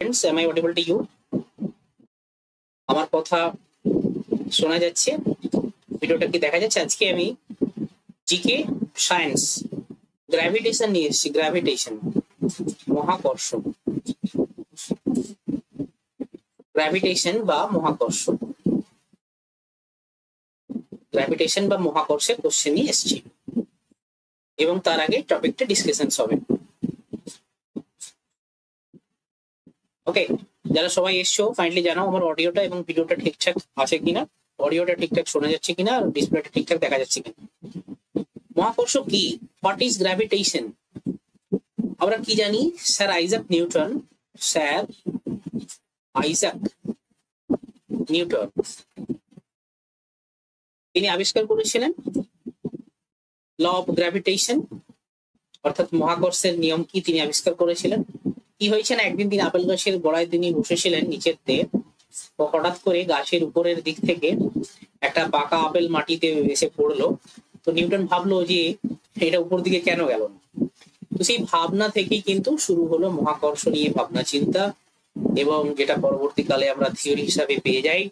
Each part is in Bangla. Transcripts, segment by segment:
Friends, am I audible to you? আমার কথা শোনা যাচ্ছে? ভিডিওটা কি দেখা যাচ্ছে? আজকে আমি জিকে সায়েন্স গ্র্যাভিটেশন নিয়ে এসেছি। গ্র্যাভিটেশন, মহাকর্ষ, গ্র্যাভিটেশন বা মহাকর্ষ, গ্র্যাভিটেশন বা মহাকর্ষের কোশ্চেন নিয়ে এসেছি এবং তার আগে টপিকটা ডিসকাশন হবে। ওকে, যারা সবাই এসছো ফাইনালি জানাও আমার অডিওটা এবং ভিডিওটা ঠিকঠাক আছে কিনা, অডিওটা ঠিকঠাক শোনা যাচ্ছে কিনা, আর ডিসপ্লেটা ঠিকঠাক দেখা যাচ্ছে কিনা। মহাকর্ষ কি? What is gravitation? আমরা কি জানি? Sir Isaac Newton, sir Isaac Newton তিনি আবিষ্কার করেছিলেন ল অফ গ্র্যাভিটেশন, অর্থাৎ মহাকর্ষের নিয়ম কি তিনি আবিষ্কার করেছিলেন। কি হয়েছে না, একদিন তিনি আপেল গাছের গোড়ায় তিনি বসেছিলেন নিচের দিয়ে, হঠাৎ করে গাছের উপরের দিক থেকে একটা পাকা আপেল মাটিতে এসে পড়লো। তো নিউটন ভাবলো যে এটা উপর দিকে কেন গেল না। তো সেই ভাবনা থেকেই কিন্তু শুরু হলো মহাকর্ষ নিয়ে ভাবনা চিন্তা, এবং যেটা পরবর্তীকালে আমরা থিওরি হিসাবে পেয়ে যাই,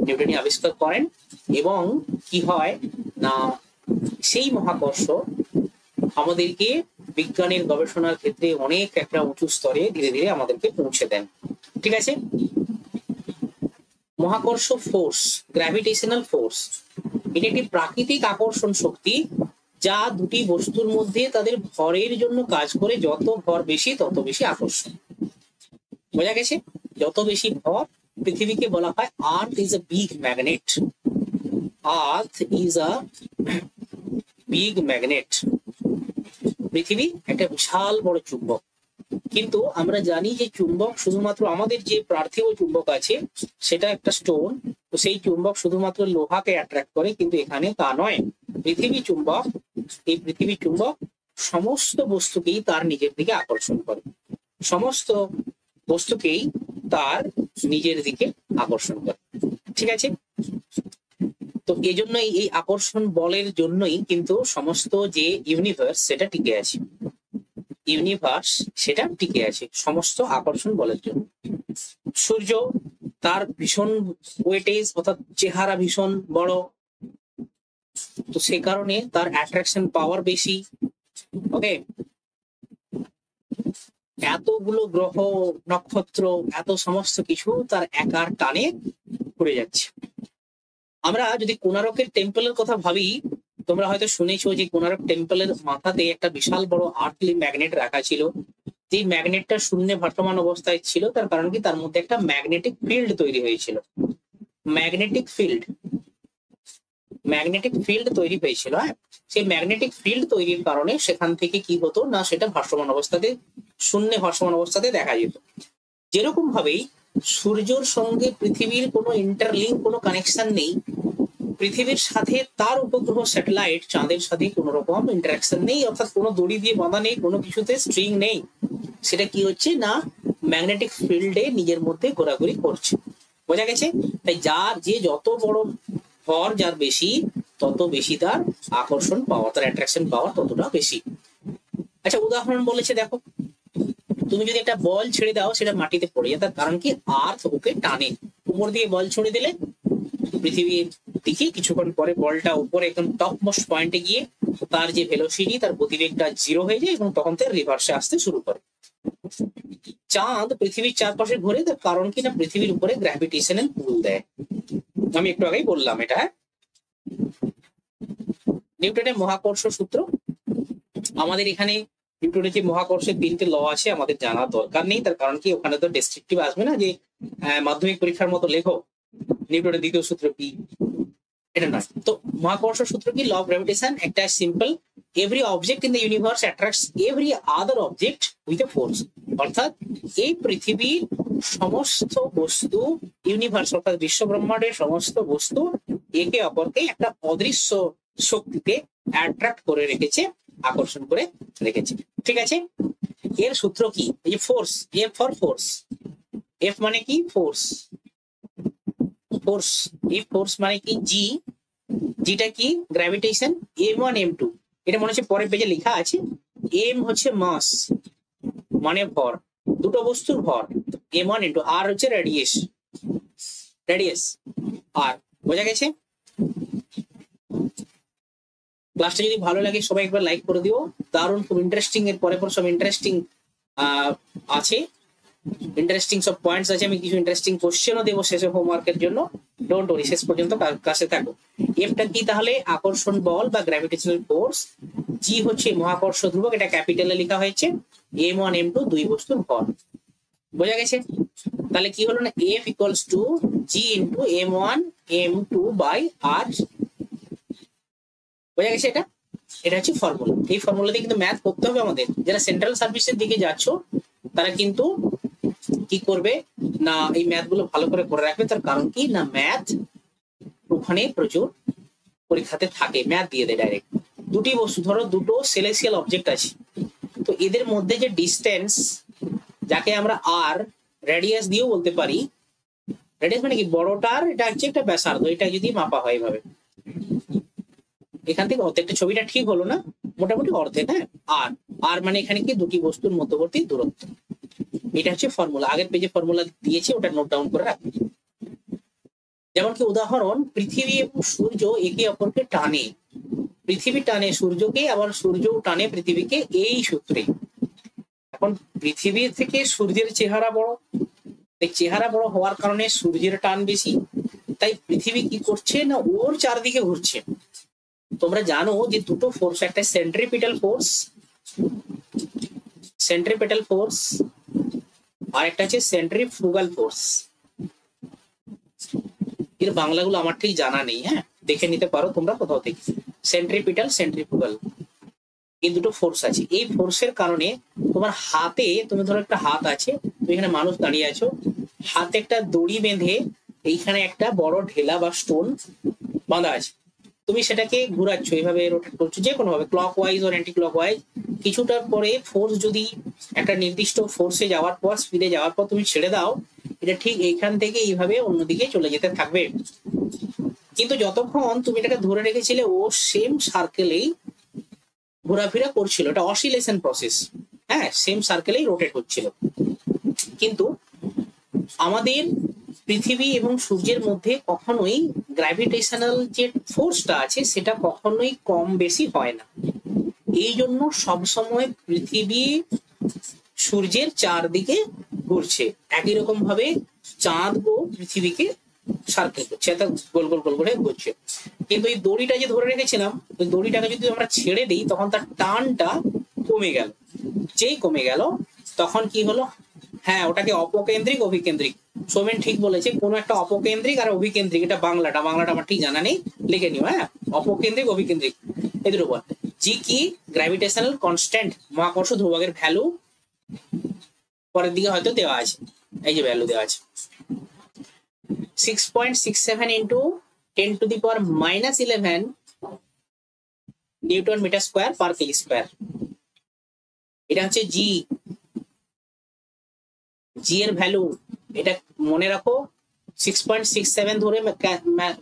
নিউটনই আবিষ্কার করেন। এবং কি হয় না, সেই মহাকর্ষ আমাদেরকে বিজ্ঞানের গবেষণার ক্ষেত্রে অনেক একটা উঁচু স্তরে ধীরে ধীরে আমাদেরকে পৌঁছে দেন। ঠিক আছে, মহাকর্ষ ফোর্স, গ্র্যাভিটেশনাল ফোর্স, এটা একটি প্রাকৃতিক আকর্ষণ শক্তি যা দুটি বস্তুর মধ্যে তাদের ভরের জন্য কাজ করে। যত ভর বেশি তত বেশি আকর্ষণ। বোঝা গেছে? যত বেশি ভর, পৃথিবীকে বলা হয় earth is a big magnet, earth is a big magnet. পৃথিবী একটা বিশাল বড় চুম্বক। কিন্তু আমরা জানি যে চুম্বক শুধুমাত্র আমাদের যে পার্থিব চুম্বক আছে সেটা একটা স্টোন, তো সেই চুম্বক শুধুমাত্র লোহাকে অ্যাট্রাক্ট করে, কিন্তু এখানে তা নয়। পৃথিবী চুম্বক, এই পৃথিবী চুম্বক সমস্ত বস্তুকেই তার নিজের দিকে আকর্ষণ করে, সমস্ত বস্তুকেই তার নিজের দিকে আকর্ষণ করে। ঠিক আছে, তো এই জন্যই এই আকর্ষণ বলের জন্যই কিন্তু সমস্ত যে ইউনিভার্স সেটা টিকে আছে, ইউনিভার্স সেটা টিকে আছে সমস্ত আকর্ষণ বলের জন্য। সূর্য তার ভীষণ ওয়েটেজ অর্থাৎ চেহারা ভীষণ বড়, তো সে কারণে তার অ্যাট্রাকশন পাওয়ার বেশি। ওকে, এতগুলো গ্রহ নক্ষত্র এত সমস্ত কিছু তার একার টানে ঘুরে যাচ্ছে। আমরা যদি কোণারকের টেম্পলের কথা ভাবি, তোমরা হয়তো শুনেছো যে কোণারক টেম্পলের মাথাতে একটা বিশাল বড় আর্থলি ম্যাগনেট রাখা ছিল। যে ম্যাগনেটটা শূন্যে ভাসমান অবস্থায় ছিল, তার কারণ কি তার মধ্যে একটা ম্যাগনেটিক ফিল্ড তৈরি হয়েছিল। ম্যাগনেটিক ফিল্ড, ম্যাগনেটিক ফিল্ড তৈরি হয়েছিল। হ্যাঁ, সেই ম্যাগনেটিক ফিল্ড তৈরির কারণে সেখান থেকে কি হতো না, সেটা ভাসমান অবস্থাতে, শূন্যে ভাসমান অবস্থাতে দেখা যেত। যেরকম ভাবেই সূর্যের সঙ্গে পৃথিবীর কোনো ইন্টারলিঙ্ক, কোনো কানেকশন নেই, পৃথিবীর সাথে তার উপগ্রহ স্যাটেলাইট চাঁদের সাথে কোনো রকম ইন্টারাকশন নেই, অর্থাৎ কোনো দড়ি দিয়ে বাঁধা নেই, কোনো কিছুতে স্ট্রিং নেই। সেটা কি হচ্ছে না, ম্যাগনেটিক ফিল্ডে নিজের মধ্যে ঘোরাঘুরি করছে। বোঝা গেছে? তাই যার যে যত বড় ভর যার বেশি, তত বেশি তার আকর্ষণ পাওয়ার, তার অ্যাট্রাকশন পাওয়ার ততটা বেশি। আচ্ছা, উদাহরণ বলেছে, দেখো তুমি যদি একটা বল ছেড়ে দাও, সেটা মাটিতে পড়ে যায়, তার কারণ কি আর্থ ওকে টানে। উপর দিয়ে বল ছুড়ে দিলে পৃথিবীর দিকে, কিছুক্ষণ পরে বলটা উপরে একদম টপ মোস্ট পয়েন্টে গিয়ে তার যে ভেলোসিটি, তার গতিবেগটা জিরো হয়ে যায় এবং তখন তার রিভার্সে আসতে শুরু করে। চাঁদ পৃথিবীর চারপাশে ঘুরে, তার কারণ কি না, পৃথিবীর উপরে গ্র্যাভিটেশনাল পুল দেয়। আমি একটু আগেই বললাম এটা। নিউটনের মহাকর্ষ সূত্র, আমাদের এখানে নিউটনের যে মহাকর্ষের 3টে ল আছে আমাদের জানার দরকার নেই, তার কারণ কি ওখানে তো ডেসক্রিপটিভ আসবে না যে মাধ্যমিক পরীক্ষার মতো লেখো নিউটনের দ্বিতীয় সূত্র কি, এটা নয়। তো মহাকর্ষ সূত্র কি? ল অফ গ্র্যাভিটেশন একটা simple, every object in the universe attracts every other object with a force. অর্থাৎ এই পৃথিবীর সমস্ত বস্তু, ইউনিভার্স অর্থাৎ বিশ্বব্রহ্মাণ্ডের সমস্ত বস্তু একে অপরকে একটা অদৃশ্য শক্তিতে অ্যাট্রাক্ট করে রেখেছে, আকর্ষণ করে রেখেছে। ঠিক আছে, এর সূত্র কি? এই force, F for force. F মানে কি? ফোর্স। ফোর্স, এই ফোর্স মানে কি? জি, যেটা কি গ্র্যাভিটেশন, m1 m2, এটা মনে হচ্ছে পরের পেজে লেখা আছে। m হচ্ছে মাস মানে ভর, দুটো বস্তুর ভর, m1 ইন্টু আর হচ্ছে রেডিয়াস আর। বোঝা গেছে? ক্লাসটা যদি ভালো লাগে সবাই একবার লাইক করে দিও। দারুণ, খুব ইন্টারেস্টিং, এর পরে পর সব ইন্টারেস্টিং আছে, ইন্টারেস্টিং সব পয়েন্টস আছে। আমি কিছু ইন্টারেস্টিং কোশ্চেনও দেবো শেষে হোমওয়ার্কের জন্য। ডোন্ট ওয়ারি, শেষ পর্যন্ত ক্লাসে থাকো। এফটা কি তাহলে? আকর্ষণ বল বা গ্র্যাভিটেশনাল ফোর্স। জি হচ্ছে মহাকর্ষ ধ্রুবক, এটা ক্যাপিটালে লেখা হয়েছে। m1 m2 দুই বস্তুর ভর। বোঝা গেছে? তাহলে কি হলো না, F equals to G into m1 m2 by r. বোঝা গেছে? এটা হচ্ছে ফর্মুলা। এই ফর্মুলা দিয়ে কিন্তু ম্যাথ করতে হবে আমাদের। যারা সেন্ট্রাল সার্ভিসের দিকে যাচ্ছ তারা কিন্তু কি করবে না, এই ম্যাথ গুলো ভালো করে রাখবে। তার কারণ কি না, ম্যাথ ওখানে প্রচুর পরীক্ষাতে থাকে, ম্যাথ দিয়ে দেয় ডাইরেক্ট। দুটি বস্তু, ধরো দুটো সেলেসিয়াল অবজেক্ট আছে, তো এদের মধ্যে যে ডিস্টেন্স, যাকে আমরা আর রেডিয়াস দিয়েও বলতে পারি। রেডিয়াস মানে কি, বড়টার এটা হচ্ছে একটা ব্যাসার্ধ, এটা যদি মাপা হয় এভাবে, এখান থেকে অর্ধেকটা, ছবিটা ঠিক হলো না, মোটামুটি অর্ধেক। হ্যাঁ, আর আর মানে এখানে কি দুটি বস্তুর মধ্যবর্তী দূরত্ব। এটা হচ্ছে ফর্মুলা, আগের পেজে ফর্মুলা দিয়েছে, ওটা নোট ডাউন করে রাখবে। যেমন কি উদাহরণ, পৃথিবী এবং সূর্য একে অপরকে টানে। পৃথিবী টানে সূর্যকে, আবার সূর্যও টানে পৃথিবীকে, এই সূত্রে। এখন পৃথিবীর থেকে সূর্যের চেহারা বড়, এই চেহারা বড় হওয়ার কারণে সূর্যের টান বেশি, তাই পৃথিবী কি করছে না, ওর চারদিকে ঘুরছে। তোমরা জানো যে দুটো ফোর্স, একটা সেন্ট্রিপিটাল ফোর্স আর একটা হচ্ছে সেন্ট্রিফুগাল ফোর্স। এর বাংলাগুলো আমার ঠিক জানা নেই, হ্যাঁ, দেখে নিতে পারো তোমরা কোথাও থেকে। সেন্ট্রিপিটাল, সেন্ট্রিফুগাল, এই দুটো ফোর্স আছে। এই ফোর্সের কারণে তোমার হাতে, তুমি ধরো একটা হাত আছে, তুমি এখানে মানুষ দাঁড়িয়ে আছো, হাতে একটা দড়ি বেঁধে এইখানে একটা বড় ঢেলা বা স্টোন বাঁধা আছে, তুমি সেটাকে ঘুরাচ্ছ, এইভাবে রোটেট করছো, যে কোনো ভাবে, ক্লক ওয়াইজ আর অ্যান্টি ক্লক ওয়াইজ। কিছুটার পরে ফোর্স যদি একটা নির্দিষ্ট ফোর্সে যাওয়ার পর, স্পিডে যাওয়ার পর তুমি ছেড়ে দাও, এটা ঠিক এইখান থেকে এইভাবে অন্যদিকে চলে যেতে থাকবে। কিন্তু যতক্ষণ তুমি এটাকে ধরে রেখেছিলে, ও সেম সার্কেলেই ঘোরাফেরা করছিল, এটা অসিলেশন প্রসেস। হ্যাঁ, সেম সার্কেলেই রোটেট হচ্ছিল। কিন্তু আমাদের পৃথিবী এবং সূর্যের মধ্যে কখনোই গ্র্যাভিটেশনাল যে ফোর্সটা আছে সেটা কখনোই কম বেশি হয় না। এই জন্য সবসময় পৃথিবী সূর্যের চারদিকে ঘুরছে। একই রকম ভাবে চাঁদও পৃথিবীকে সার্কেল করছে, গোল গোল গোল করে ঘুরছে। কিন্তু এই দড়িটা যে ধরে রেখেছিলাম, ওই দড়িটাকে যদি আমরা ছেড়ে দিই, তখন তার টানটা কমে গেল। যেই কমে গেল তখন কি হলো, হ্যাঁ, ওটাকে অপকেন্দ্রিক অভিকেন্দ্রিক, সোমেন ঠিক বলেছে, কোনো একটা অপকেন্দ্রিক আর অভিকেন্দ্রিক, এটা বাংলাটা আমার ঠিক জানা নেই, লিখে নিও। হ্যাঁ, অপকেন্দ্রিক অভিকেন্দ্রিক, এদের উপর। জি কি, গ্র্যাভিটেশনাল কনস্ট্যান্ট, মহাকর্ষ ধ্রুবকের ভ্যালু পরের দিকে হয়তো দেওয়া আছে, এই যে ভ্যালু দেওয়া আছে 6.67 into 10⁻⁻11 newton metre square per KG square. এটা হচ্ছে জি এর ভ্যালু, এটা মনে রাখো। 6.67 ধরে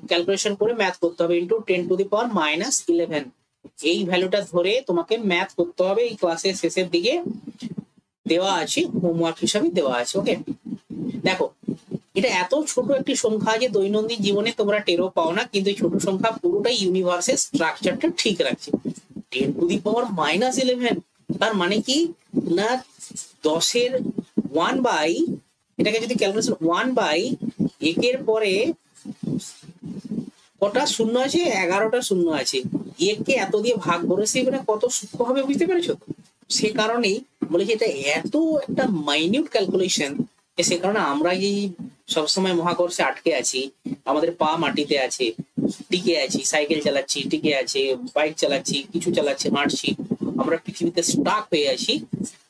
ক্যালকুলেশন করে ম্যাথ করতে হবে, ইন্টু 10⁻⁻11, এই ভ্যালুটা ধরে তোমাকে ম্যাথ করতে হবে। এই ক্লাসের শেষের দিকে দেওয়া আছে, হোমওয়ার্ক হিসাবে দেওয়া আছে। ওকে, দেখো, এটা এত ছোট একটি সংখ্যা যে দৈনন্দিন জীবনে তোমরা টেরও পাও না, কিন্তু এই ছোট সংখ্যা পুরোটাই ইউনিভার্সের স্ট্রাকচারটা ঠিক রাখছে। 10⁻⁻11, তার মানে কি না, 10-এর 1/, এটাকে যদি ক্যালকুলেশন 1/, একের পরে কটা শূন্য আছে, 11টা শূন্য আছে, একে এত দিয়ে ভাগ করেছে, মানে কত সূক্ষ্ম হবে বুঝতে পেরেছো? সে কারণেই বলেছি এটা এত একটা মাইনিউট ক্যালকুলেশন, সে কারণে আমরা এই সবসময় মহাকর্ষে আটকে আছি, আমাদের পা মাটিতে আছে, টিকে আছি, সাইকেল চালাচ্ছি টিকে আছে, বাইক চালাচ্ছি, কিছু চালাচ্ছি, হাঁটছি, আমরা পৃথিবীতে স্টাক হয়ে আছি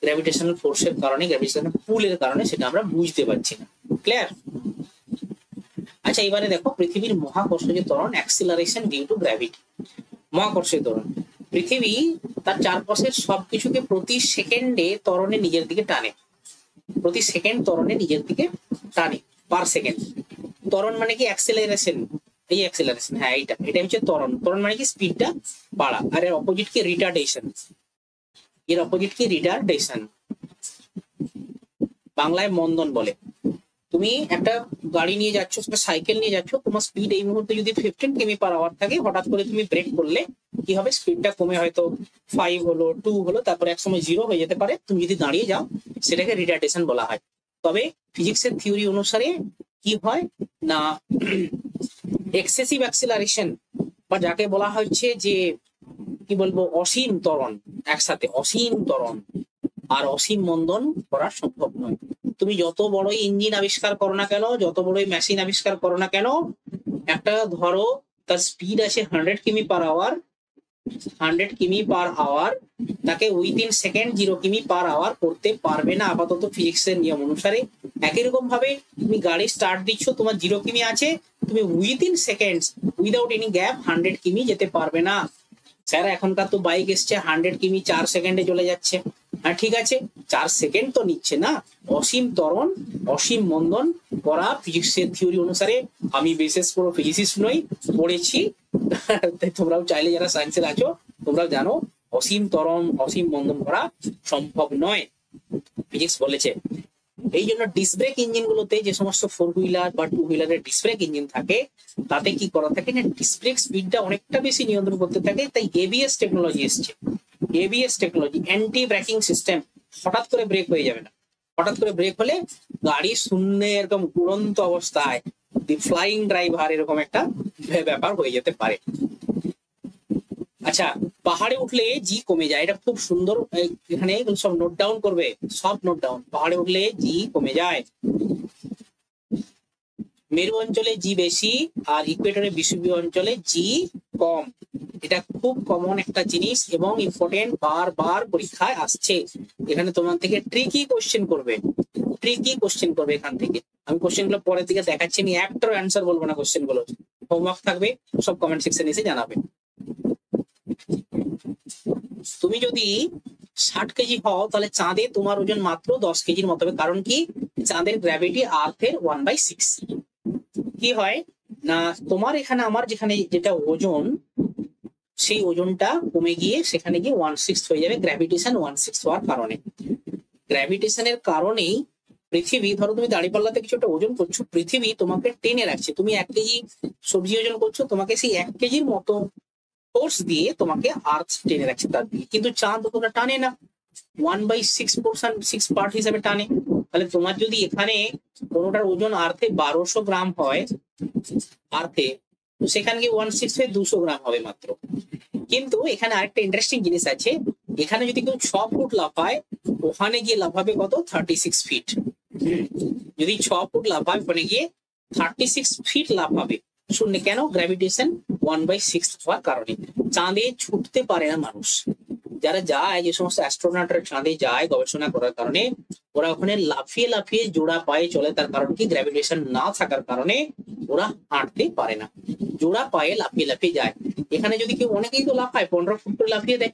গ্র্যাভিটেশনাল ফোর্সের কারণে, গ্র্যাভিটেশনাল পুলের কারণে, সেটা আমরা বুঝতে পারছি না। ক্লিয়ার? আচ্ছা, এবারে দেখো পৃথিবীর মহাকর্ষীয় ত্বরণ, অ্যাক্সিলারেশন ডিউ টু গ্র্যাভিটি। মহাকর্ষীয় ত্বরণ, পৃথিবী তার চারপাশের সবকিছুকে প্রতি সেকেন্ডে ত্বরণে নিজের দিকে টানে, প্রতি সেকেন্ড ত্বরণে নিজের দিকে টানে, পার সেকেন্ড। ত্বরণ মানে কি, অ্যাক্সিলারেশন, এই অ্যাক্সিলারেশন, হ্যাঁ, এটা হচ্ছে ত্বরণ। ত্বরণ মানে কি স্পিডটা বাড়া, আর এর অপোজিট কি রিটার্ডেশন, এর অপোজিট কি রিটার্ডেশন, বাংলায় মন্দন বলে। তুমি একটা গাড়ি নিয়ে যাচ্ছ, সেটা সাইকেল নিয়ে যাচ্ছ, তোমার স্পিড এই মুহূর্তে যদি 15 কিমি/আওয়ার থাকে, হঠাৎ করে তুমি ব্রেক করলে কি হবে, স্পিডটা কমে হয়তো 5 হলো, 2 হলো, তারপরে একসময় 0 হয়ে যেতে পারে। তুমি যদি দাঁড়িয়ে যাও, সেটাকে রিটার্ডেশন বলা হয়। তবে ফিজিক্সের থিওরি অনুসারে কি হয় না, এক্সেসিভ অ্যাক্সিলারেশন বা যাকে বলা হচ্ছে যে কি বলবো, অসীম ত্বরণ, একসাথে অসীম ত্বরণ আর অসীম মন্দন করা সম্ভব নয়। তুমি যত বড়ই ইঞ্জিন আবিষ্কার করো না কেন, যত বড়ই মেশিন আবিষ্কার করো না কেন, একটা ধরো তার স্পিড আছে 100 কিমি/আওয়ার, 100 কিমি/আওয়ার, তাকে উইদিন সেকেন্ড 0 কিমি/আওয়ার করতে পারবে না আপাতত ফিজিক্সের নিয়ম অনুসারে। একই রকম ভাবে তুমি গাড়ি স্টার্ট দিচ্ছ, তোমার 0 কিমি আছে, তুমি within seconds without any gap 100 কিমি যেতে পারবে না। স্যার এখনকার তো বাইক এসছে 100 কিমি 4 সেকেন্ডে চলে যাচ্ছে। হ্যাঁ ঠিক আছে, 4 সেকেন্ড তো নিচ্ছে না। অসীম ত্বরণ, অসীম মন্দন করা ফিজিক্সের থিওরি অনুসারে। আমি বিশেষ কোনো ফিজিসিস্ট নই, পড়েছি, তাই তোমরাও চাইলে যারা সায়েন্সের আছো তোমরাও জানো অসীম ত্বরণ, অসীম মন্দন করা সম্ভব নয়, ফিজিক্স বলেছে। এই জন্য ডিস্ক ব্রেক ইঞ্জিন গুলোতে, যে সমস্ত 4 হুইলার বা 2 হুইলারের ডিস্ক ব্রেক ইঞ্জিন থাকে, তাতে কি করা থাকে না, ডিস্ক ব্রেক স্পিডটা অনেকটা বেশি নিয়ন্ত্রণ করতে থাকে। তাই এবিএস টেকনোলজি এসছে। ABS technology, anti braking system. হঠাৎ করে ব্রেক হয়ে যাবে না। হঠাৎ করে ব্রেক হলে গাড়ি শূন্যে এরকম উড়ন্ত অবস্থায়, দি ফ্লাইং ড্রাইভার এরকম একটা ব্যাপার হয়ে যেতে পারে। আচ্ছা, পাহাড়ে উঠলে জি কমে যায়, এটা খুব সুন্দর, এখানে সব নোট ডাউন করবে, সব নোট ডাউন। পাহাড়ে উঠলে জি কমে যায়, মেরু অঞ্চলে জি বেশি আর ইকুয়েটরের বিষুবীয় অঞ্চলে জি কম। এটা খুব কমন একটা জিনিস এবং ইম্পর্টেন্ট, বারবার পরীক্ষায় আসছে। এখানে তোমার থেকে ট্রিকি কোশ্চেন করবে, ট্রিকি কোশ্চেন করবে এখান থেকে। আমি কোশ্চেন গুলো পরের দিকে দেখাচ্ছি, আমি একটার অ্যান্সার বলবো না কোশ্চেন গুলো। হোমওয়ার্ক থাকবে, সব কমেন্ট সেকশনে এসে জানাবে। তুমি যদি 60 কেজি হও, তাহলে চাঁদে তোমার ওজন মাত্র 10 কেজির মতো হবে। কারণ কি, চাঁদের গ্র্যাভিটি আর্থের 1/6। কি হয় না, তোমার এখানে আমার যেখানে যেটা ওজন, সেই ওজনটা কমে গিয়ে সেখানে গিয়ে 1/6 হয়ে যাবে, গ্র্যাভিটেশন 1/6 হওয়ার কারণে। গ্র্যাভিটেশনের কারণেই পৃথিবী, ধরো তুমি দাঁড়িপাল্লাতে কিছু একটা ওজন করছো, পৃথিবী তোমাকে টেনে রাখছে। তুমি 1 কেজি সবজি ওজন করছো, তোমাকে সেই 1 কেজির মতো ফোর্স দিয়ে তোমাকে আর্থ টেনে রাখছে তার দিকে। কিন্তু চাঁদ তোমরা টানে না, 1/6 পার্ট হিসাবে টানে। তাহলে তোমার যদি এখানে কোনোটার ওজন আর্থে 1200 গ্রাম হয়, আর্থে, তো সেখানে গিয়ে 1/6 হয়ে 200 গ্রাম হবে মাত্র। কিন্তু এখানে আরেকটা ইন্টারেস্টিং জিনিস আছে, এখানে যদি কেউ 6 ফুট লাফায়, ওখানে গিয়ে লাফাবে কত, 36 ফিট। যদি 6 ফুট লাফায়, ওখানে গিয়ে 36 ফিট লাফাবে। শুনলে কেন, গ্র্যাভিটেশন 1/6 হওয়ার কারণে। চাঁদে ছুটতে পারে না মানুষ। যারা যায়, যে সমস্ত অ্যাস্ট্রোনটরা চাঁদে যায় গবেষণা করার কারণে, ওরা ওখানে লাফিয়ে লাফিয়ে জোড়া পায়ে চলে। তার কারণ কি, গ্র্যাভিটেশন না থাকার কারণে ওরা হাঁটতে পারে না, জোড়া পায়ে লাফিয়ে লাফিয়ে যায়। এখানে যদি কেউ, অনেকেই তো লাফায় 15 ফুট করে লাফিয়ে দেয়,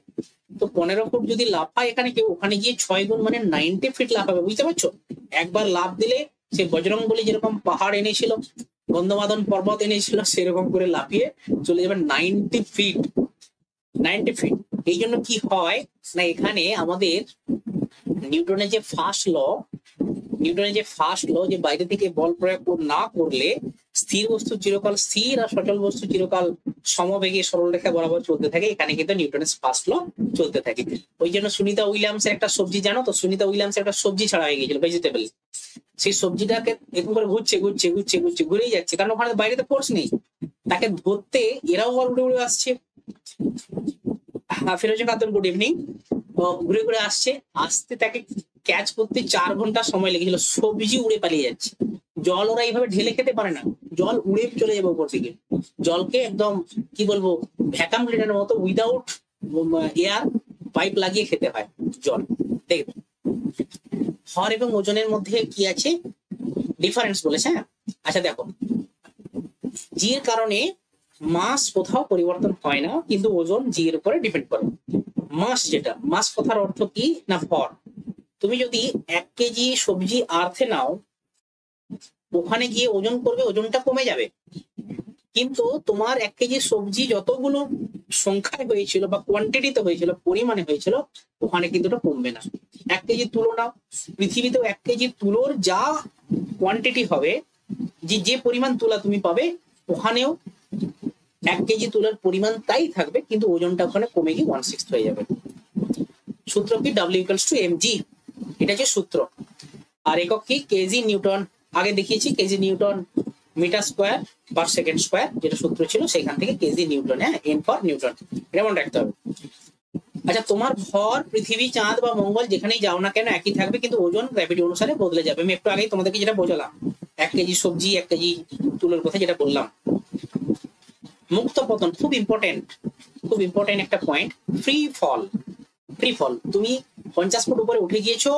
তো 15 ফুট যদি লাফায় এখানে কেউ, ওখানে গিয়ে 6 গুণ মানে 90 ফিট লাফাবে। বুঝতে পারছো? একবার লাফ দিলে সে বজরং বলি যেরকম পাহাড় এনেছিল, গন্ধমাদন পর্বত এনেছিল, সেরকম করে লাফিয়ে চলে যাবে 90 ফিট। 90 ফিট। এই জন্য কি হয় না, এখানে আমাদের নিউটনের যে ফার্স্ট ল, যে বাইরে থেকে বল প্রয়োগ না করলে স্থির বস্তু চিরকাল স্থির আর সচল বস্তু চিরকাল সমবেগে সরলরেখা বরাবর চলতে থাকে, এখানে কিন্তু নিউটনের ফার্স্ট ল চলতে থাকে। ওই জন্য সুনিতা উইলিয়ামসের একটা সবজি, জানো তো, সুনিতা উইলিয়ামসের একটা সবজি ছাড়া হয়ে গিয়েছিল, ভেজিটেবল। সেই সবজিটাকে এরকম করে ঘুরেই যাচ্ছে, কারণ ওখানে বাইরে তো ফোর্স নেই। তাকে ধরতে এরাও আবার উড়ে উড়ে আসছে। ফিরোজা খাতুন, গুড ইভিনিং। ঘুরে ঘুরে আসতে তাকে ক্যাচ করতে 4 ঘন্টা সময় লেগেছিল। সবজি উড়ে পালিয়ে যাচ্ছে। জল ওরা এইভাবে ঢেলে খেতে পারে না, জল উড়ে চলে যাবে উপর দিকে। জলকে একদম কি বলবো, ভ্যাকাম ক্লিনারের মতো উইদাউট এয়ার পাইপ লাগিয়ে খেতে হয় জল। দেখবে ভর এবং ওজনের মধ্যে কি আছে ডিফারেন্স বলেছে। হ্যাঁ, আচ্ছা দেখো, জি এর কারণে মাস কোথাও পরিবর্তন হয় না, কিন্তু ওজন জি এর উপরে ডিপেন্ড করে। মাস, যেটা মাস কথার অর্থ কি না, ভর। তুমি যদি 1 কেজি সবজি আর্থে নাও, ওখানে গিয়ে ওজন করবে, ওজনটা কমে যাবে। কিন্তু তোমার 1 কেজি সবজি যতগুলো সংখ্যায় হয়েছিল বা কোয়ান্টিটিতে হয়েছিল, পরিমাণে হয়েছিল, ওখানে কিন্তু ওটা কমবে না। 1 কেজি তুলো নাও, পৃথিবীতেও 1 কেজি তুলোর যা কোয়ান্টিটি হবে, যে পরিমাণ তুলা তুমি পাবে, ওখানেও 1 কেজি তুলার পরিমাণ তাই থাকবে, কিন্তু ওজনটা ওখানে কমে গিয়ে 1/6 হয়ে যাবে। সূত্র কি? W = mg, এটা হচ্ছে সূত্র। আর একক কি? KG newton. আগে দেখিয়েছি KG newton metre square per second square, যেটা সূত্র ছিল, সেখান থেকে কেজি নিউটন, হ্যাঁ, এন ফর নিউটন, এটা মনে রাখতে হবে। আচ্ছা, তোমার ভর পৃথিবী, চাঁদ বা মঙ্গল যেখানেই যাও না কেন একই থাকবে, কিন্তু ওজন গ্র্যাভিটি অনুসারে বদলে যাবে। আমি একটু আগেই তোমাদেরকে যেটা বোঝালাম, 1 কেজি সবজি 1 কেজি তুলোর কথা যেটা বললাম। মুক্ত পতন খুব ইম্পর্টেন্ট, খুব ইম্পর্টেন্ট একটা point. Free fall, free fall, তুমি 50 ফুট উপরে উঠে গিয়েছো,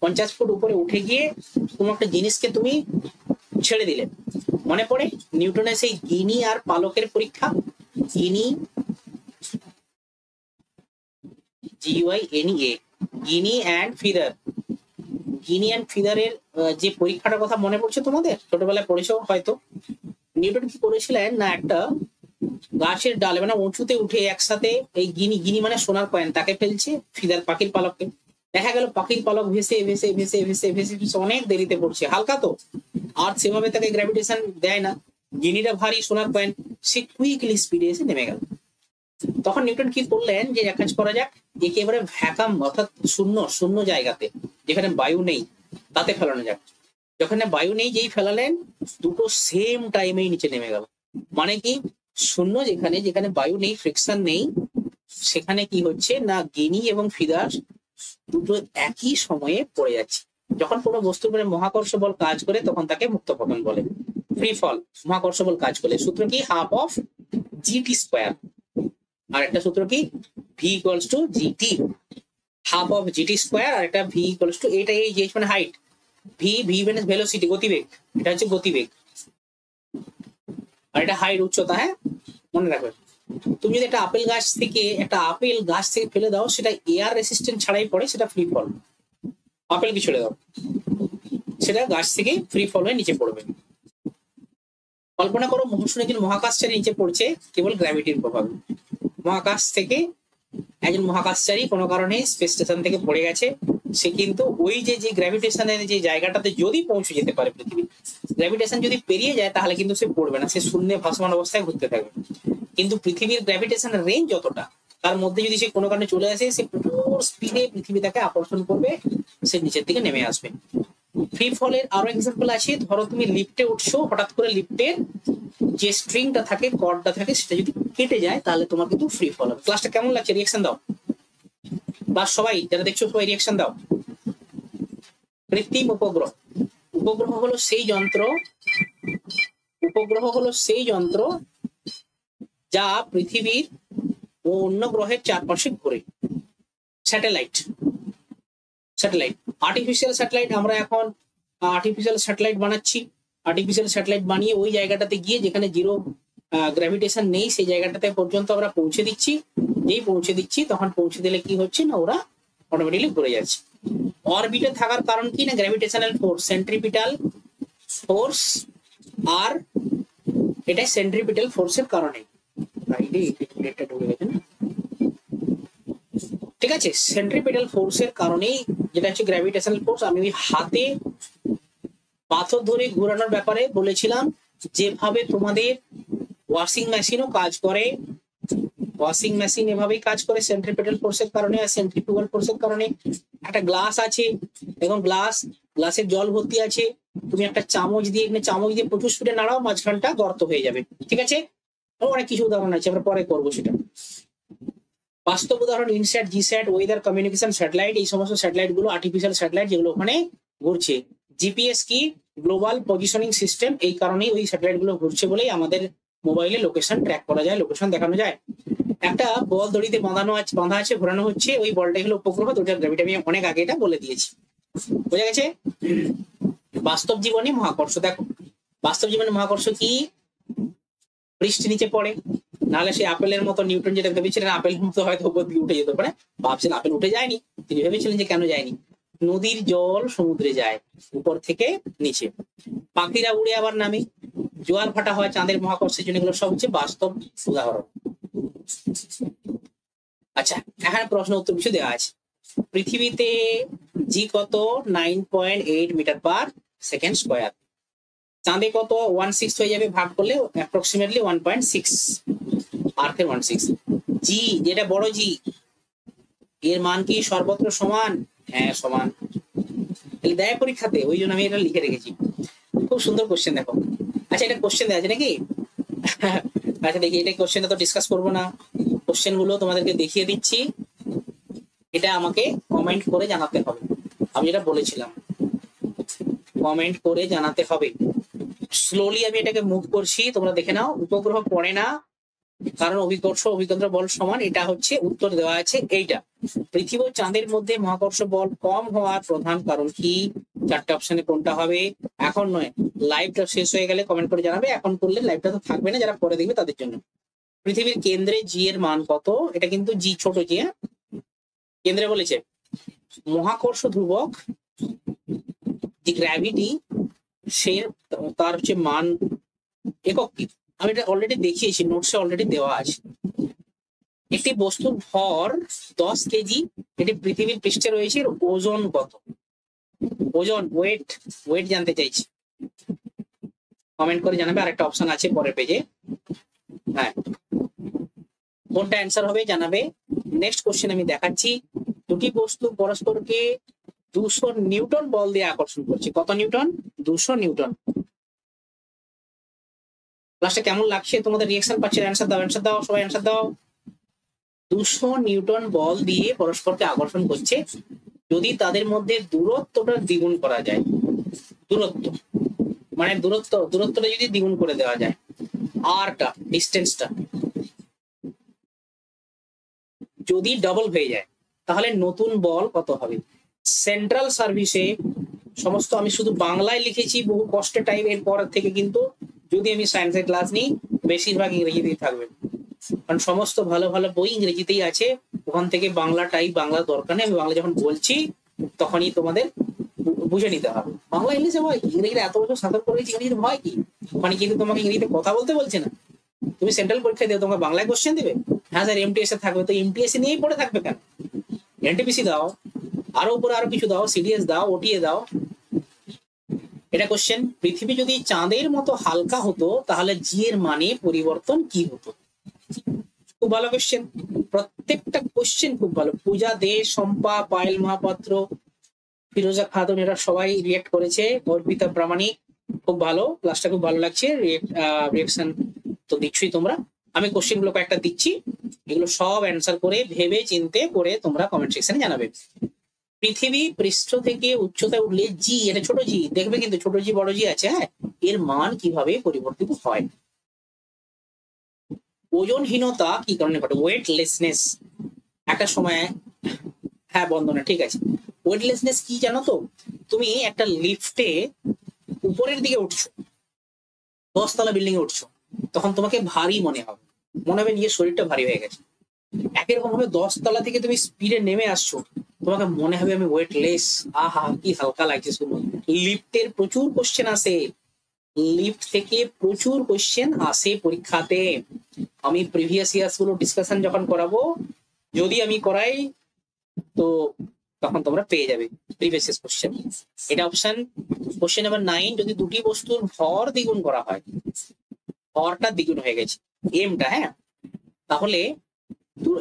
50 ফুট উপরে উঠে গিয়ে কোনো একটা জিনিসকে তুমি ছেড়ে দিলে। মনে পড়ে নিউটনের সেই গিনি আর পালকের পরীক্ষা? Guinea, GUINA, guinea and feather. Guinea and ফিদারের যে পরীক্ষাটার কথা মনে পড়ছে তোমাদের? ছোটবেলায় পড়েছো হয়তো। নিউটন কি করেছিলেন না, একটা গাছের ডালে মানে উঁচুতে উঠে একসাথে এই গিনি মানে সোনার কয়েন, তাকে ফেলছে, ফিদার পাখির পালককে। দেখা গেল পাখির পালক ভেসে ভেসে ভেসে ভেসে ভেসে ভেসে অনেক দেরিতে পড়ছে, হালকা তো, আর সেভাবে তাকে গ্র্যাভিটেশন দেয় না। গিনিটা ভারী, সোনার কয়েন, সে কুইকলি স্পিডে এসে নেমে গেল। তখন নিউটন কি করলেন, যে এক কাজ করা যাক, একেবারে ভ্যাকাম অর্থাৎ শূন্য শূন্য জায়গাতে, যেখানে বায়ু নেই, তাতে ফেলানো যাক। যখন বায়ু নেই, যেই ফেলালেন, দুটো সেম টাইমেই নিচে নেমে গেল। মানে কি, শূন্য যেখানে, যেখানে বায়ু নেই, ফ্রিকশন নেই, সেখানে কি হচ্ছে না, গিনি এবং ফিদার দুটো একই সময়ে পড়ে যাচ্ছে। যখন কোনো বস্তুর উপরে মহাকর্ষ বল কাজ করে, তখন তাকে মুক্ত পতন বলে। ফ্রি ফল, মহাকর্ষ বল কাজ করে। সূত্র কি? Half of GT square. আর একটা সূত্র কি? V = GT, half of GT square. আর একটা V = এটা, এই যে মানে হাইট, V মানে ভেলোসিটি, গতিবেগ, এটা হচ্ছে গতিবেগ, আর এটা হাইট, উচ্চতা, হ্যাঁ, মনে রাখবে। তুমি যদি একটা আপেল গাছ থেকে ফেলে দাও, সেটা এয়ার রেসিস্ট্যান্ট ছাড়াই পড়ে, সেটা ফ্রি ফল। আপেল কি ছেড়ে দাও, সেটা গাছ থেকে ফ্রি ফল হয়ে নিচে পড়বে। কল্পনা করো মহাশূন্য একজন মহাকাশচারী নিচে পড়ছে কেবল গ্র্যাভিটির প্রভাবে। মহাকাশ থেকে একজন মহাকাশচারী কোনো কারণে স্পেস স্টেশন থেকে পড়ে গেছে, সে কিন্তু ওই যে গ্র্যাভিটেশনের যে জায়গাটাতে যদি পৌঁছে যেতে পারে, পৃথিবী গ্র্যাভিটেশন যদি পেরিয়ে যায়, তাহলে কিন্তু সে পড়বে না, সে শূন্যে ভাসমান অবস্থায় ঘুরতে থাকবে। কিন্তু পৃথিবীর গ্র্যাভিটেশনের রেঞ্জ যতটা, তার মধ্যে যদি সে কোনো কারণে চলে আসে, সে প্রচুর স্পিডে পৃথিবী তাকে আকর্ষণ করবে, সে নিচের দিকে নেমে আসবে। ফ্রি ফলের আরো এক্সাম্পল আছে। ধরো তুমি লিফটে উঠছো, হঠাৎ করে লিফটের যে স্ট্রিংটা থাকে, কর্ডটা থাকে, সেটা যদি কেটে যায়, তাহলে তোমার কিন্তু ফ্রি ফল হবে। ক্লাসটা কেমন লাগছে? রিয়াকশন দাও। ক্লাস সবাই যারা দেখছো, সবাই রিয়াকশন দাও। কৃত্রিম উপগ্রহ, উপগ্রহ হলো সেই যন্ত্র যা পৃথিবীর ও অন্য গ্রহের চারপাশে ঘোরে। Satellite, artificial satellite. আমরা এখন আর্টিফিশিয়াল স্যাটেলাইট বানাচ্ছি। আর্টিফিশিয়াল স্যাটেলাইট বানিয়ে ওই জায়গাটাতে গিয়ে, যেখানে জিরো গ্র্যাভিটেশন নেই, সেই জায়গাটাতে পর্যন্ত আমরা পৌঁছে দিচ্ছি। যেই পৌঁছে দিচ্ছি, তখন পৌঁছে দিলে কি হচ্ছে না, ওরা অটোমেটিকলি ঘুরে যাচ্ছে। অরবিটে থাকার কারণ কি না, গ্র্যাভিটেশনাল ফোর্স, সেন্ট্রিপিটাল ফোর্স, আর এটা সেন্ট্রিপিটাল ফোর্সের কারণে। ঠিক আছে, সেন্ট্রিপিটাল ফোর্সের কারণেই, যেটা হচ্ছে গ্র্যাভিটেশনাল ফোর্স। আমি ওই হাতে পাথর ধরে ঘোরানোর ব্যাপারে বলেছিলাম, যেভাবে তোমাদের ওয়াশিং মেশিনও কাজ করে, ওয়াশিং মেশিন এভাবেই কাজ করে সেন্ট্রিপিটাল ফোর্সের কারণে আর সেন্ট্রিফিউগাল ফোর্সের কারণে। একটা গ্লাস আছে, এবং গ্লাসের জল ভর্তি আছে, তুমি একটা চামচ দিয়ে প্রচুর স্পিডে নাড়াও, মাঝখানটা গর্ত হয়ে যাবে। ঠিক আছে, অনেক কিছু উদাহরণ আছে, আমরা পরে করবো সেটা। বাস্তব উদাহরণ INSAT, GSAT, weather communication satellite, এই সমস্ত স্যাটেলাইট গুলো আর্টিফিশিয়াল স্যাটেলাইট, যেগুলো ওখানে ঘুরছে। জিপিএস কি? Global positioning system. এই কারণেই ওই স্যাটেলাইট গুলো ঘুরছে বলেই আমাদের মোবাইলে লোকেশন ট্র্যাক করা যায়, লোকেশন দেখানো যায়। একটা বল দড়িতে বাঁধা আছে, ঘোরানো হচ্ছে, ওই বলটাই হলো উপগ্রহ, দুটার গ্র্যাভিটি আমি অনেক আগে এটা বলে দিয়েছি। বোঝা গেছে? বাস্তব জীবনে মহাকর্ষ, দেখো বাস্তব জীবনে মহাকর্ষ কি? বৃষ্টি নিচে পড়ে, নাহলে সেই আপেলের মতো নিউটন যেটা ভেবেছিলেন আপেলের মতো হয়তো উপর দিকে উঠে যেতে পারে, ভাবছেন আপেল উঠে যায়নি, তিনি ভেবেছিলেন যে কেন যায়নি। নদীর জল সমুদ্রে যায় উপর থেকে নিচে, পাখিরা উড়ে আবার নামে, জোয়ার ভাটা হয় চাঁদের মহাকর্ষের জন্য, এগুলো সব হচ্ছে বাস্তব উদাহরণ। আচ্ছা, এখানে প্রশ্ন উত্তর কিছু দেওয়া আছে। পৃথিবীতে জি কত? 9.8 মিটার পার সেকেন্ড স্কোয়ার। চাঁদে কত? 1/6 হয়ে যাবে, ভাগ করলে অ্যাপ্রক্সিমেটলি 1.6, আর্থের 1/6। জি, যেটা বড় জি, এর মান কি সর্বত্র সমান? হ্যাঁ সমান। দেয় পরীক্ষাতে, ওই জন্য আমি এটা লিখে রেখেছি। খুব সুন্দর কোশ্চেন দেখো। আচ্ছা, এটা কোশ্চেন দেওয়া আছে নাকি? আচ্ছা দেখি, এটা কোশ্চেনটা তো ডিসকাস করবো না, কোশ্চেন গুলো তোমাদেরকে দেখিয়ে দিচ্ছি। এটা আমাকে কমেন্ট করে জানাতে হবে, আমি যেটা বলেছিলাম কমেন্ট করে জানাতে হবে। স্লোলি আমি এটাকে মুভ করছি, তোমরা দেখে নাও। উপগ্রহ পড়ে না, কারণ অভিকর্ষ অভিকেন্দ্র বল সমান। এটা হচ্ছে উত্তর দেওয়া আছে এইটা। পৃথিবী ও চাঁদের মধ্যে মহাকর্ষ বল কম হওয়ার প্রধান কারণ কি? চারটে অপশনে কোনটা হবে? এখন নয়, লাইভটা শেষ হয়ে গেলে কমেন্ট করে জানাবে। এখন করলে লাইভটা তো থাকবে না, যারা পরে দেখবে তাদের জন্য। পৃথিবীর কেন্দ্রে জি এর মান কত? এটা কিন্তু জি ছোট জি, হ্যাঁ কেন্দ্রে বলেছে। মহাকর্ষ ধ্রুবক যে গ্র্যাভিটি, সে তার হচ্ছে মান একক কি? আমি এটা অলরেডি দেখিয়েছি, নোটসে অলরেডি দেওয়া আছে। একটি বস্তুর ভর 10 কেজি, এটি পৃথিবীর পৃষ্ঠে রয়েছে, এর ওজন কত? ওজন, ওয়েট, ওয়েট জানতে চাইছি, কমেন্ট করে জানাবে। আরেকটা অপশন আছে পরের পেজে, হ্যাঁ কোনটা অ্যান্সার হবে জানাবে। নেক্সট কোশ্চেন আমি দেখাচ্ছি। দুটি বস্তু পরস্পরকে 200 নিউটন বল দিয়ে আকর্ষণ করছে। কত নিউটন? 200 নিউটন। ক্লাসটা কেমন লাগছে? তোমাদের রিঅ্যাকশন পাচ্ছি, অ্যান্সার দাও, অ্যান্সার দাও, সবাই অ্যান্সার দাও। 200 নিউটন বল দিয়ে পরস্পরকে আকর্ষণ করছে যদি তাদের মধ্যে দূরত্বটা দ্বিগুণ করা যায়। দূরত্ব মানে দূরত্বটা যদি দ্বিগুণ করে দেওয়া যায়, আরটা ডিস্টেন্সটা যদি ডাবল হয়ে যায়, তাহলে নতুন বল কত হবে? সেন্ট্রাল সার্ভিসে সমস্ত, আমি শুধু বাংলায় লিখেছি, বহু কষ্টের টাইম। এর পর থেকে কিন্তু যদি আমি সায়েন্সের ক্লাস নিই, বেশিরভাগ ইংরেজিতেই থাকবে, কারণ সমস্ত ভালো ভালো বই ইংরেজিতেই আছে। ওখান থেকে বাংলাটাই, বাংলা দরকার নেই। আমি বাংলা যখন বলছি তখনই তোমাদের বুঝে নিতে হবে। বাংলা ইংলিশে ভয় কি? ইংরেজিতে এত বছর সাধন করেছি, ইংরেজিতে ভয় কি? ওখানে কিন্তু তোমাকে ইংরেজিতে কথা বলতে বলছে না। তুমি সেন্ট্রাল পরীক্ষা দেবে, তোমাকে বাংলায় কোশ্চেন দেবে। হ্যাঁ স্যার এমটিএস এ থাকবে, তো এমটিএস নিয়েই পড়ে থাকবে কেন? এনটিপিসি দাও, আরো উপরে আরো কিছু দাও, সিডিএস দাও, ওটিএ দাও। এটা কোশ্চেন। পৃথিবী যদি চাঁদের মতো হালকা হতো তাহলে জি এর মানে পরিবর্তন কি হতো? খুব ভালো কোশ্চেন, প্রত্যেকটা কোশ্চেন খুব ভালো। পূজা দে, শম্পা, পায়েল মহাপাত্র, ফিরোজা খাতুন, এরা সবাই রিয়েক্ট করেছে। অর্পিতা প্রামাণিক, খুব ভালো, ক্লাসটা খুব ভালো লাগছে। রিয়েকশন তো দিচ্ছই তোমরা। আমি কোশ্চেন গুলো কয়েকটা দিচ্ছি, এগুলো সব অ্যান্সার করে ভেবে চিন্তে করে তোমরা কমেন্ট সেকশনে জানাবে। পৃথিবী পৃষ্ঠ থেকে উচ্চতায় উঠলে জি, এটা ছোট জি, দেখবে কিন্তু ছোট জি বড় জি আছে, হ্যাঁ, এর মান কিভাবে পরিবর্তিত হয়? ওজনহীনতা কি কারণে ঘটে? ওয়েটলেসনেস একটা সময়, হ্যাঁ বন্দনা ঠিক আছে। ওয়েটলেসনেস কি জানো তো? তুমি একটা লিফটে উপরের দিকে উঠছো, 10 তলা বিল্ডিং এ উঠছো, তখন তোমাকে ভারী মনে হবে, মনে হবে নিজের শরীরটা ভারী হয়ে গেছে। একই রকম ভাবে 10 তলা থেকে তুমি স্পিডে নেমে আসছো, তোমাকে মনে হবে আমি ওয়েটলেস, আহা কি হালকা লাগছে শুনো। লিফটের প্রচুর কোশ্চেন আসে, লিফট থেকে প্রচুর কোশ্চেন আসে পরীক্ষাতে। আমি প্রিভিয়াস ইয়ার্স গুলো ডিসকাশন যখন করাবো, যদি আমি করাই, তো তখন তোমরা পেয়ে যাবে প্রিভিয়াস ইয়ার্স কোশ্চেন। এটা অপশন কোশ্চেন নাম্বার 9। যদি দুটি বস্তুর ভর দ্বিগুণ করা হয়, ভরটা দ্বিগুণ হয়ে গেছে এমটা, হ্যাঁ, তাহলে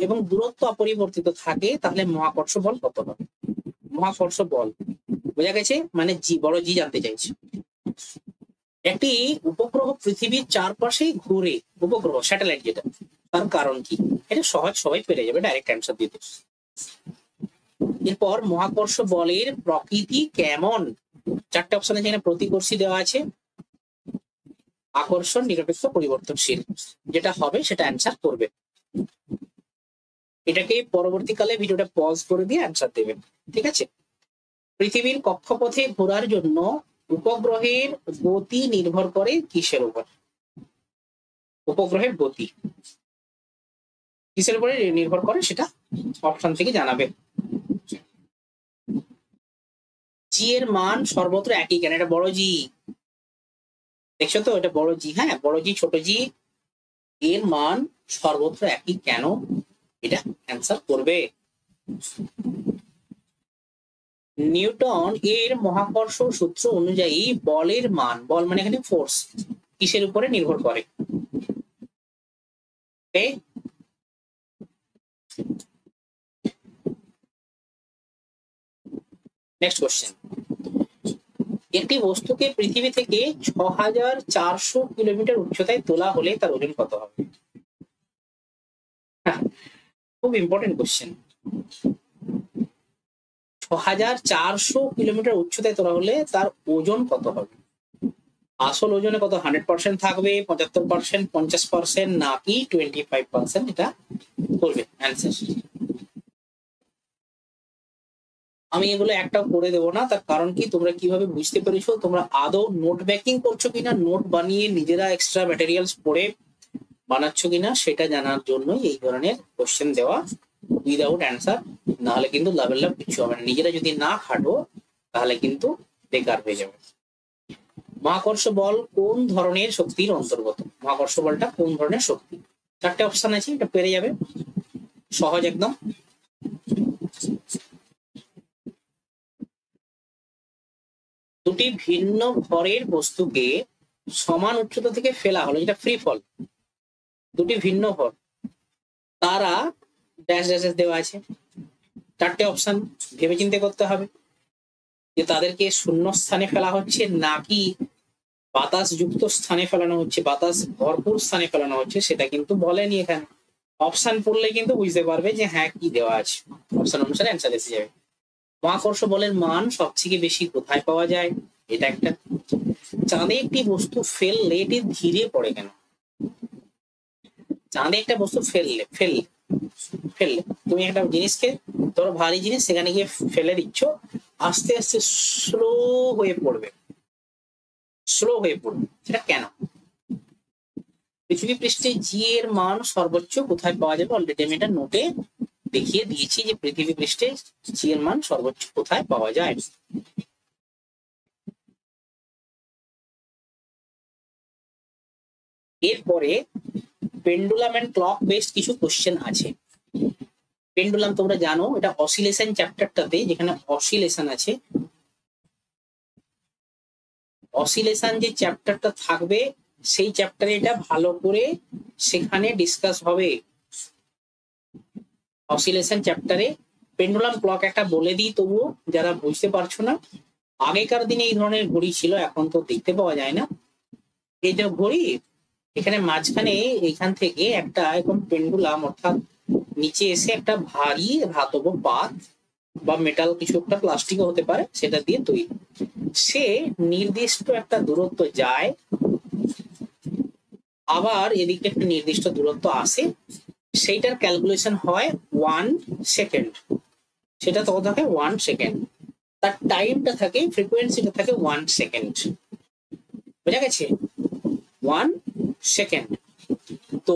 এবং দূরত্ব অপরিবর্তিত থাকে, তাহলে মহাকর্ষ বল কত হবে? মহাকর্ষ বল বোঝা গেছে, মানে জি, বড় জি জানতে চাইছি। একটি উপগ্রহ পৃথিবীর চারপাশেই ঘুরে, উপগ্রহ স্যাটেলাইট যেটা, তার কারণ কি? এটা সহজ, সবাই পেরে যাবে ডাইরেক্ট অ্যান্সার দিতে। এরপর মহাকর্ষ বলের প্রকৃতি কেমন? চারটে অপশন আছে, এখানে প্রতিকর্ষী দেওয়া আছে, আকর্ষণ, নিরপেক্ষ, পরিবর্তনশীল। যেটা হবে সেটা অ্যান্সার করবে। এটাকে পরবর্তীকালে ভিডিওটা পজ করে দিয়ে অ্যান্সার দেবেন, ঠিক আছে? পৃথিবীর কক্ষপথে ঘোরার জন্য উপগ্রহের গতি নির্ভর করে কিসের উপর? উপগ্রহের গতি কিসের উপরে নির্ভর করে সেটা অপশন থেকে জানাবে। জি এর মান সর্বত্র একই কেন? এটা বড় জি, দেখছো তো, এটা বড় জি, হ্যাঁ বড় জি ছোট জি, এর মান সর্বত্র একই কেন, এটা অ্যান্সার করবে। নিউটন এর মহাকর্ষ সূত্র অনুযায়ী বলের মান, বল মানে এখানে ফোর্স, কিসের উপরে নির্ভর করে? নেক্সট কোশ্চেন, একটি বস্তুকে পৃথিবী থেকে 6400 কিলোমিটার উচ্চতায় তোলা হলে তার ওজন কত হবে? খুব ইম্পর্টেন্ট কোশ্চেন। 6400 কিলোমিটার উচ্চতায় তোলা হলে তার ওজন কত হবে? আসল ওজনে কত? 100% থাকবে, 75%, 50%, নাকি 25%? এটা করবে অ্যান্সার। আমি এগুলো একটাও করে দেবো না, তার কারণ কি, তোমরা কিভাবে বুঝতে পেরেছো? তোমরা আদৌ নোট ব্যাকিং করছো কিনা, নোট বানিয়ে নিজেরা এক্সট্রা ম্যাটেরিয়ালস পড়ে বানাচ্ছ কিনা, সেটা জানার জন্যই এই ধরনের কোশ্চেন দেওয়া উইদাউট অ্যান্সার। নাহলে কিন্তু লাভের লাভ কিছু হবে না। নিজেরা যদি না খাটো তাহলে কিন্তু বেকার হয়ে যাবে। মহাকর্ষ বল কোন ধরনের শক্তির অন্তর্গত? মহাকর্ষ বলটা কোন ধরনের শক্তি? 4টে অপশন আছে, এটা পেরে যাবে, সহজ একদম। দুটি ভিন্ন ভরের বস্তুকে সমান উচ্চতা থেকে ফেলা হলো, যেটা ফ্রি ফল, দুটি ভিন্ন ভর, তারা ড্যাশ ড্যাশ দেওয়া আছে। 4টে অপশন ভেবে চিন্তে করতে হবে যে তাদেরকে শূন্য স্থানে ফেলা হচ্ছে নাকি বাতাস যুক্ত স্থানে ফেলানো হচ্ছে, বাতাস ভরপুর স্থানে ফেলানো হচ্ছে, সেটা কিন্তু বলেনি এখানে। অপশন পড়লে কিন্তু বুঝতে পারবে যে হ্যাঁ কি দেওয়া আছে, অপশন অনুসারে অ্যান্সার এসে যাবে। মহাকর্ষ বলের মান সবথেকে বেশি কোথায় পাওয়া যায়? এটা একটা। চাঁদে একটি বস্তু ফেললে এটি ধীরে পড়ে কেন? চাঁদে একটা বস্তু ফেললে তুমি একটা জিনিসকে, ধরো ভারী জিনিস, সেখানে গিয়ে ফেলে দিচ্ছ, আস্তে আস্তে স্লো হয়ে পড়বে, সেটা কেন? পৃথিবী পৃষ্ঠে জি এর মান সর্বোচ্চ কোথায় পাওয়া যাবে? অলরেডি আমি এটা নোটে দেখিয়ে দিয়েছি যে পৃথিবী পৃষ্ঠে জি এর মান সর্বোচ্চ কোথায় পাওয়া যায়। এরপরে পেন্ডুলাম এন্ড ক্লক বেসড কিছু কোশ্চেন আছে। পেন্ডুলাম তোমরা জানো, এটা অসিলেশন চ্যাপ্টারটাতে, যেখানে অসিলেশন আছে, অসিলেশন যে চ্যাপ্টারটা থাকবে সেই চ্যাপ্টারে এটা ভালো করে সেখানে ডিসকাস হবে। অসিলেশন চ্যাপ্টারে পেন্ডুলাম ক্লক একটা বলে দিই তবুও যারা বুঝতে পারছো না। আগেকার দিনে এই ধরনের ঘড়ি ছিল, এখন তো দেখতে পাওয়া যায় না। এই যে ঘড়ি, এখানে মাঝখানে এইখান থেকে একটা এরকম পেন্ডুলাম, অর্থাৎ নিচে এসে একটা ভারী ধাতব পাত বা মেটাল কিছু একটা, প্লাস্টিকও হতে পারে, সেটা দিয়ে তৈরি। সে নির্দিষ্ট একটা দূরত্ব যায়, আবার এদিকে একটা নির্দিষ্ট দূরত্ব আসে, সেইটার ক্যালকুলেশন হয় 1 সেকেন্ড। সেটা তখন থাকে 1 সেকেন্ড, তার টাইমটা থাকে, ফ্রিকোয়েন্সিটা থাকে 1 সেকেন্ড। বোঝা গেছে? 1 সেকেন্ড। তো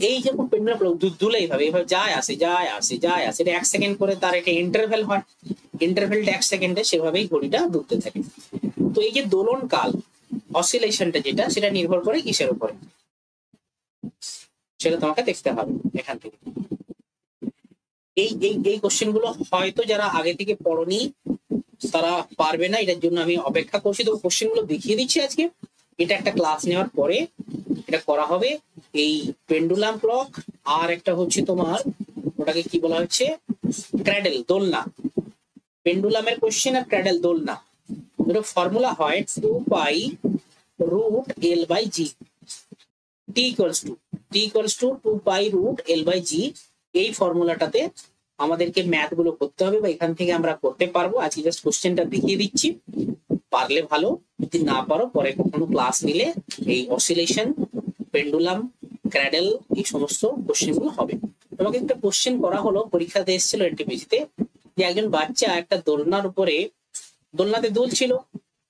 এই যখন পেন্ডুলাম দুলে এইভাবে যায় আসে, এটা 1 সেকেন্ড করে তার একটা ইন্টারভ্যাল হয়, ইন্টারভ্যালটা 1 সেকেন্ডে, সেভাবেই ঘড়িটা দুলতে থাকে। তো এই যে দোলন কাল, অসিলেশনটা যেটা, সেটা নির্ভর করে কিসের উপরে? সেটা তোমাকে দেখতে হবে এখান থেকে। এই কোশ্চেন গুলো হয়তো যারা আগে থেকে পড়নি তারা পারবে না, এটার জন্য আমি অপেক্ষা করছি। তো কোশ্চেন গুলো দেখিয়ে দিচ্ছি আজকে। এটা একটা ক্লাস নেওয়ার পরে এটা করা হবে। এই পেন্ডুলাম ক্লক, আর একটা হচ্ছে তোমার, ওটাকে কি বলা হচ্ছে, ক্র্যাডেল, দোলনা। পেন্ডুলামের কোশ্চেন আর ক্র্যাডেল, দোলনা, দুটো ফর্মুলা হয় 2 pi root L by g. T equals to 2 pi root L by g. এই ফর্মুলাটাতে আমাদেরকে ম্যাথ গুলো করতে হবে, বা এখান থেকে আমরা করতে পারবো। আজকে জাস্ট কোশ্চেনটা দেখিয়ে দিচ্ছি, পারলে ভালো, যদি না পারো পরে কখনো ক্লাস নিলে এই অসিলেশন, পেন্ডুলাম, ক্র্যাডেল, এই সমস্ত কোশ্চেন গুলো হবে। তোমাকে একটা কোশ্চেন করা হলো, পরীক্ষাতে এসেছিল এনটিপিসিতে, যে একজন বাচ্চা একটা দোলনার উপরে, দোলনাতে দুলছিল,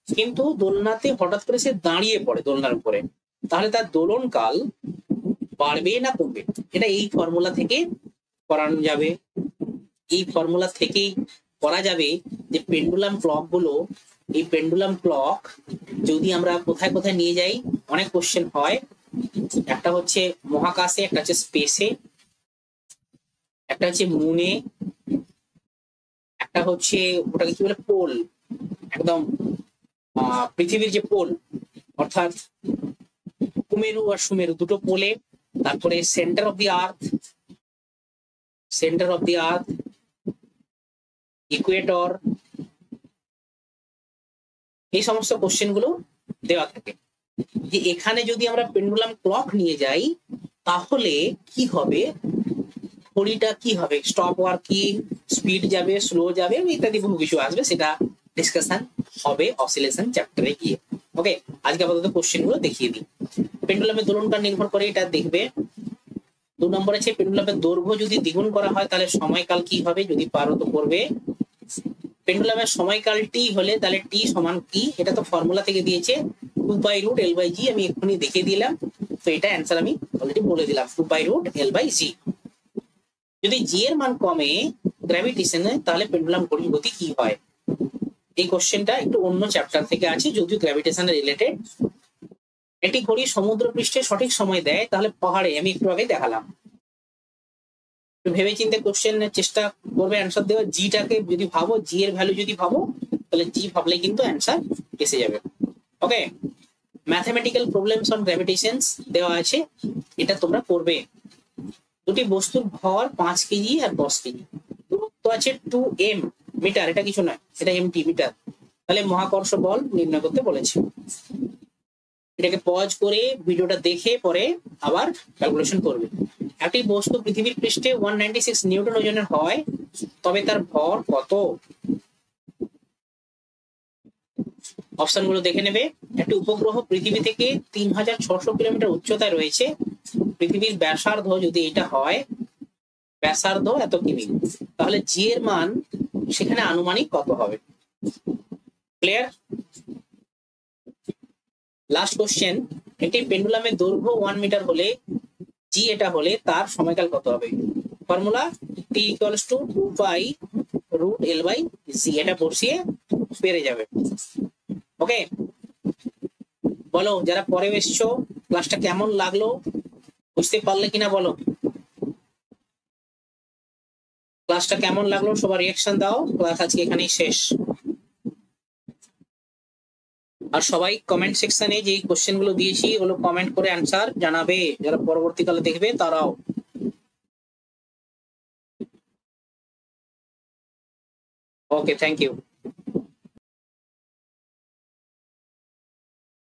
কিন্তু দোলনাতে হঠাৎ করে সে দাঁড়িয়ে পড়ে দোলনার উপরে, তাহলে তার দোলন কাল বাড়বে না কমবে? এটা এই ফর্মুলা থেকে করানো যাবে। এই ফর্মুলা থেকেই করা যাবে যে পেন্ডুলাম ক্লক গুলো, এই পেন্ডুলাম ক্লক যদি আমরা কোথায় কোথায় নিয়ে যাই, অনেক কোশ্চেন হয় একটা হচ্ছে মহাকাশে, একটা হচ্ছে স্পেসে, একটা হচ্ছে মুনে, একটা হচ্ছে ওটাকে কি বলে পোল, একদম পৃথিবীর যে পোল, অর্থাৎ কুমেরু আর সুমেরু দুটো পোলে, তারপরে centre of the earth, centre of the earth, Ecuador, এই সমস্ত কোশ্চেন গুলো দেওয়া থাকে। যে এখানে যদি আমরা পেন্ডুলাম ক্লক নিয়ে যাই তাহলে কি হবে, ঘড়িটা কি হবে, স্টপ ওয়ার্কিং, স্পিড যাবে, স্লো যাবে, ইত্যাদি বহু কিছু আসবে, সেটা ডিসকাশন হবে অসিলেশন চ্যাপ্টারে গিয়ে। ওকে, আজকে আপাতত কোশ্চেন গুলো দেখিয়ে দিই। পেন্ডুলামের দোলনটা নির্ভর করে, এটা দেখবে। 2 নম্বর আছে পেন্ডুলামের দৈর্ঘ্য যদি দ্বিগুণ করা হয় তাহলে সময়কাল কি হবে, যদি পারো তো করবে। পেন্ডুলামের সময়কাল টি হলে তাহলে টি সমান কি, এটা তো ফর্মুলা থেকে দিয়েছে 2/√L/G, আমি এক্ষুনি দেখিয়ে দিলাম, তো এটা অ্যান্সার আমি অলরেডি বলে দিলাম 2/√L/G। যদি জি এর মান কমে গ্র্যাভিটেশনে তাহলে পেন্ডুলাম ঘড়ির গতি কি হয়। এই কোশ্চেনটা একটু অন্য চ্যাপ্টার থেকে আছে, যদিও গ্র্যাভিটেশনের রিলেটেড। একটি ঘড়ি সমুদ্র পৃষ্ঠে সঠিক সময় দেয় তাহলে পাহাড়ে, আমি একটু আগে দেখালাম। ভেবে চিন্তে কোশ্চেনের চেষ্টা করবে অ্যান্সার দেওয়ার। জিটাকে যদি ভাবো, জি এর ভ্যালু যদি ভাবো, তাহলে জি ভাবলে কিন্তু অ্যান্সার এসে যাবে। ওকে, ম্যাথমেটিক্যাল প্রবলেমস অন গ্র্যাভিটেশনস দেওয়া আছে, এটা তোমরা করবে। দুটি বস্তুর ভর 5 কেজি আর 10 কেজি, দূরত্ব আছে 2m মিটার, এটা কিছু নয়, এটা mt মিটার, তাহলে মহাকর্ষ বল নির্ণয় করতে বলেছে। এটাকে পজ করে ভিডিওটা দেখে পরে আবার ক্যালকুলেশন করবে। একটি বস্তু পৃথিবীর পৃষ্ঠে 196 নিউটন ওজনের হয়, তবে তার ভর কত? অপশন গুলো দেখে নেবে। একটি উপগ্রহ পৃথিবী থেকে 3600 কিলোমিটার উচ্চতায় রয়েছে, পৃথিবীর ব্যাসার্ধ যদি এটা হয়, ব্যাসার্ধ এত কিমি, তাহলে জি এর মান সেখানে আনুমানিক কত হবে? ক্লিয়ার? লাস্ট কোশ্চেন, একটি পেন্ডুলামের দৈর্ঘ্য 1 মিটার হলে জি এটা হলে তার সময়কাল কত হবে? ফর্মুলা টি ইকুয়ালস টু 2/√L/G, এটা বসিয়ে পেরে যাবে। ওকে, বলো যারা পরে এসছো ক্লাসটা কেমন লাগলো, বুঝতে পারলে কিনা বলো। ক্লাসটা কেমন লাগলো সবার রিঅ্যাকশন দাও। ক্লাস আজকে এখানেই শেষ। আর সবাই কমেন্ট সেকশনে যে কোশ্চেন গুলো দিয়েছি ওগুলো কমেন্ট করে অ্যান্সার জানাবে, যারা পরবর্তীকালে দেখবে তারাও। ওকে, থ্যাংক ইউ।